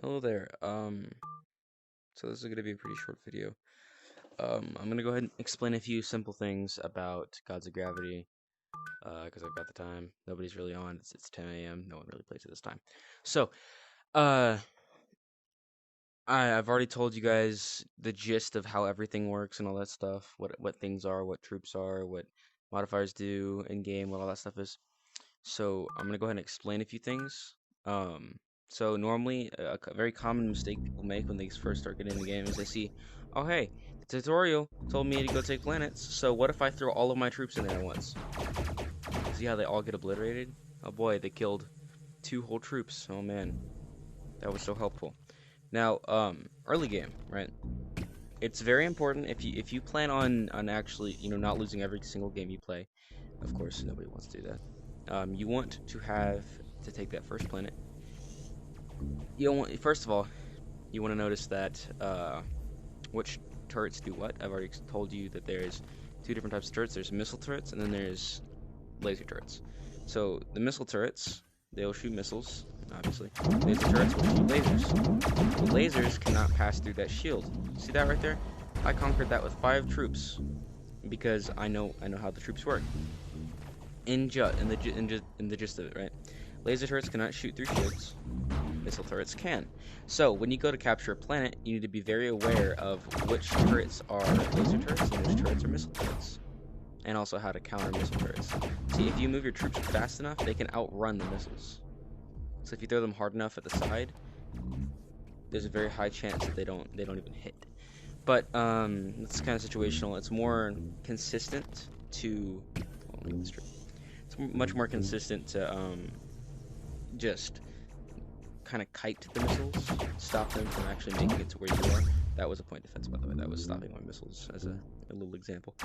Hello there. So this is gonna be a pretty short video. I'm gonna go ahead and explain a few simple things about Gods of Gravity. Because I've got the time. Nobody's really on. It's 10 a.m. No one really plays at this time. So, uh, I've already told you guys the gist of how everything works and all that stuff. What things are, what troops are, what modifiers do in game, what all that stuff is. So I'm gonna go ahead and explain a few things. Um, so normally a very common mistake people make when they first start getting in the game is they see, oh hey, the tutorial told me to go take planets. So what if I throw all of my troops in there at once? See how they all get obliterated? Oh boy, they killed 2 whole troops. Oh man, that was so helpful. Now, early game, right? It's very important if you plan on actually not losing every single game you play. Of course, nobody wants to do that. You want to take that first planet. First of all, you want to notice that which turrets do what. I've already told you that there's 2 different types of turrets. There's missile turrets, and then there's laser turrets. So the missile turrets, they'll shoot missiles, obviously. Laser turrets will shoot lasers. The lasers cannot pass through that shield. See that right there? I conquered that with 5 troops because I know how the troops work. In the gist of it, right? Laser turrets cannot shoot through shields. Missile turrets can. So when you go to capture a planet, you need to be very aware of which turrets are laser turrets and which turrets are missile turrets, and also how to counter missile turrets. See, if you move your troops fast enough, they can outrun the missiles. So if you throw them hard enough at the side, there's a very high chance that they don't even hit. But it's kind of situational. It's more consistent to. It's much more consistent to just kind of kite the missiles, stop them from actually making it to where you are. That was a point defense, by the way. That was stopping my missiles as a little example.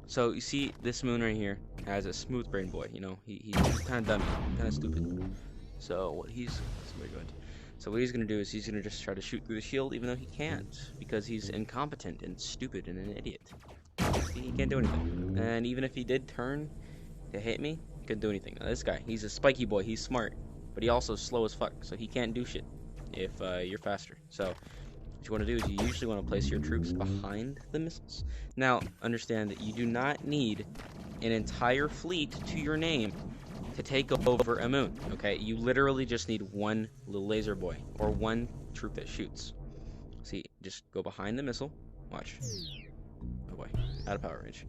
So you see this moon right here has a smooth brain boy. He's kind of dummy, kind of stupid. So what he's gonna do is he's gonna just try to shoot through the shield, even though he can't, because he's incompetent and stupid and an idiot. He can't do anything. And even if he did turn to hit me, he couldn't do anything. Now, this guy, he's a spiky boy. He's smart, but he also slow as fuck, so he can't do shit if you're faster. So what you want to do is you usually want to place your troops behind the missiles. Now, understand that you do not need an entire fleet to your name to take over a moon, okay? You literally just need one little laser boy or one troop that shoots. See, just go behind the missile. Watch. Oh boy, out of power range.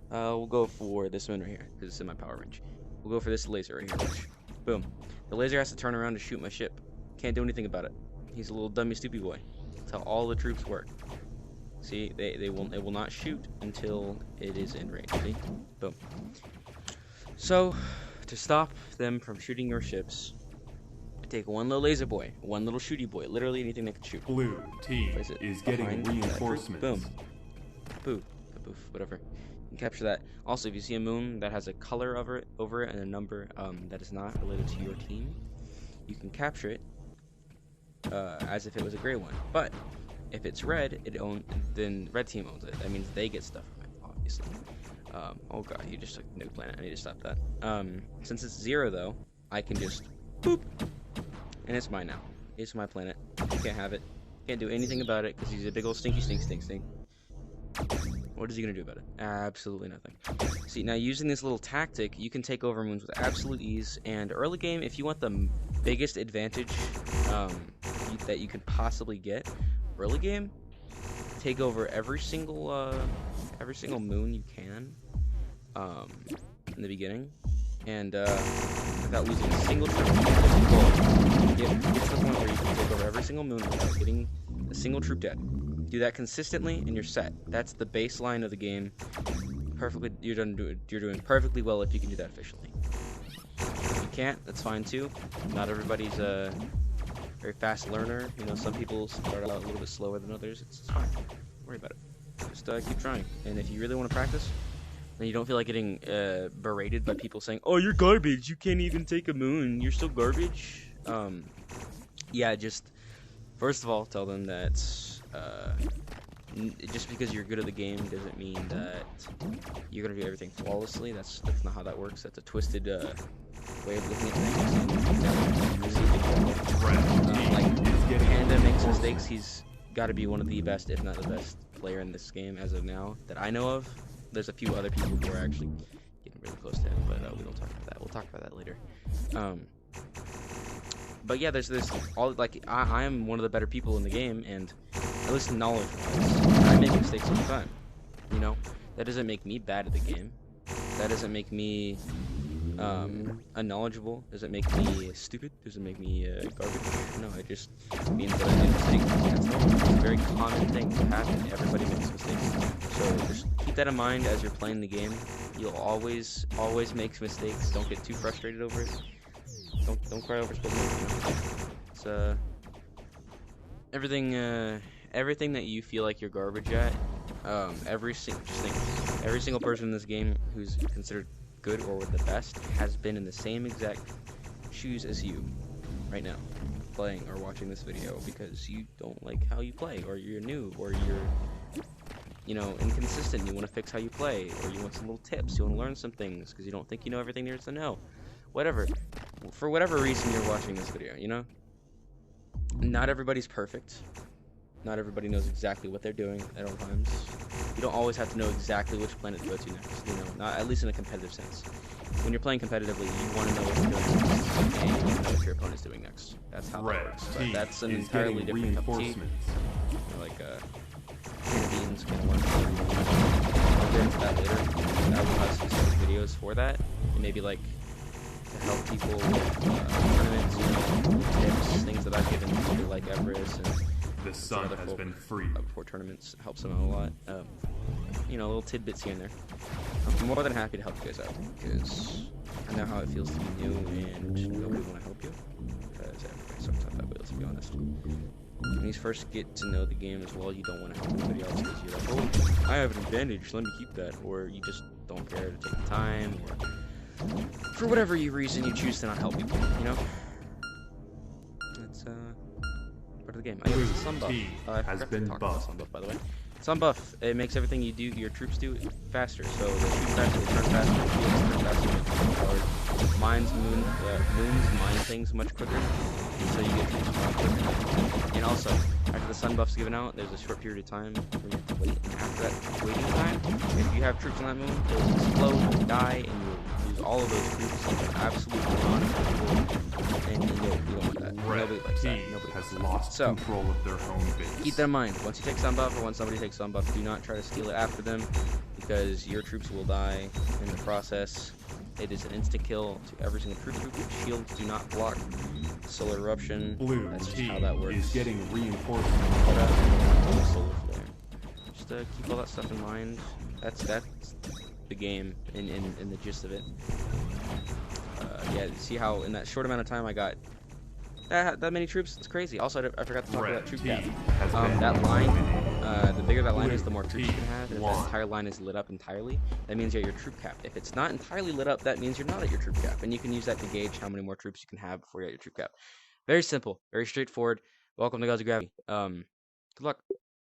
We'll go for this moon right here, because it's in my power range. We'll go for this laser right here. Watch. Boom. The laser has to turn around to shoot my ship. Can't do anything about it. He's a little dummy, stupid boy. That's how all the troops work. See, they will not shoot until it is in range. See? Boom. So, to stop them from shooting your ships, take one little laser boy, one little shooty boy, literally anything that can shoot. Blue team is getting reinforcements. Boom. Boo. Boof. Whatever. You can capture that. Also, if you see a moon that has a color over it and a number that is not related to your team, you can capture it as if it was a gray one. But if it's red, then red team owns it. That means they get stuff from it, obviously. Oh god, you just took a new planet. I need to stop that. Since it's 0 though, I can just boop, and it's mine now. It's my planet. You can't have it. Can't do anything about it because he's a big old stinky stink. What is he gonna do about it? Absolutely nothing. See, now using this little tactic, you can take over moons with absolute ease. And early game, if you want the biggest advantage that you can possibly get, early game, take over every single moon you can in the beginning, and without losing a single trip. Get to the point where you can take over every single moon without getting a single troop dead. Do that consistently, and you're set. That's the baseline of the game. Perfectly, you're doing perfectly well if you can do that efficiently. If you can't, that's fine too. Not everybody's a very fast learner. Some people start out a little bit slower than others. It's fine. Don't worry about it. Just keep trying. And if you really want to practice, then you don't feel like getting berated by people saying, "Oh, you're garbage. You can't even take a moon. You're still garbage." Yeah, just first of all, tell them that just because you're good at the game doesn't mean that you're gonna do everything flawlessly. That's not how that works. That's a twisted way of looking at things. mistakes, he's got to be one of the best, if not the best, player in this game as of now that I know of. There's a few other people who are actually getting really close to him, but we don't talk about that. We'll talk about that later. But yeah, there's this all like I am one of the better people in the game, and at least knowledge-wise, I make mistakes all the time. You know, that doesn't make me bad at the game. That doesn't make me unknowledgeable. Doesn't make me stupid. Doesn't make me garbage. No, it just means that I make mistakes. That's normal. It's a very common thing to happen. Everybody makes mistakes. So just keep that in mind as you're playing the game. You'll always make mistakes. Don't get too frustrated over it. Don't cry over spilling milk. You know? It's everything that you feel like you're garbage at. Every single person in this game who's considered good or the best has been in the same exact shoes as you right now, playing or watching this video because you don't like how you play, or you're new, or you're, you know, inconsistent. You want to fix how you play, or you want some little tips. You want to learn some things because you don't think you know everything there is to know. Whatever. For whatever reason you're watching this video, you know? Not everybody's perfect. Not everybody knows exactly what they're doing at all times. You don't always have to know exactly which planet to go to next, you know, not at least in a competitive sense. When you're playing competitively, you want to know what you're doing next, and you want to know what your opponent's doing next. That's how that works. But that's an entirely different cup of tea. Like can of beans, can of worms. I'll get into that later. I will have specific videos for that, and maybe like to help people tournaments, you know, tips, things that I've given people like Everest and the sun has been free before tournaments. Helps them out a lot. You know, little tidbits here and there. I'm more than happy to help you guys out because I know how it feels to be new and nobody want to help you, because everybody sometimes that way, let's be honest. When you first get to know the game as well, you don't want to help anybody else because you're like, oh, I have an advantage, let me keep that, or you just don't care to take the time, or for whatever reason you choose to not help people, you know? It's part of the game. I use the sun buff. I forgot to talk about sun buff, by the way. Sun buff, it makes everything you do, your troops do, faster. So they shoot faster, they turn faster, shields turn faster, make them hard. Moons mine things much quicker, so you get troops more quicker. And also, after the sun buff's given out, there's a short period of time where you have to wait, and after that waiting time, if you have troops on that moon, they'll explode, die, and you'll lose all of those troops like an absolute non-control, and you don't want that. Nobody likes that. Nobody has lost control of their home base. Keep that in mind. Once you take sun buff, or when somebody takes sun buff, do not try to steal it after them, because your troops will die in the process. It is an instant kill to every single troop. Shields do not block solar eruption. That's just how that works. Is getting reinforcement. Solar flare. Just keep all that stuff in mind. That's the game in the gist of it. Yeah, see how in that short amount of time I got that many troops? It's crazy. Also, I forgot to talk about troop cap. That line, the bigger that line is, the more troops you can have. And if that entire line is lit up entirely, that means you're at your troop cap. If it's not entirely lit up, that means you're not at your troop cap. And you can use that to gauge how many more troops you can have before you're at your troop cap. Very simple, very straightforward. Welcome to Gods of Gravity. Good luck.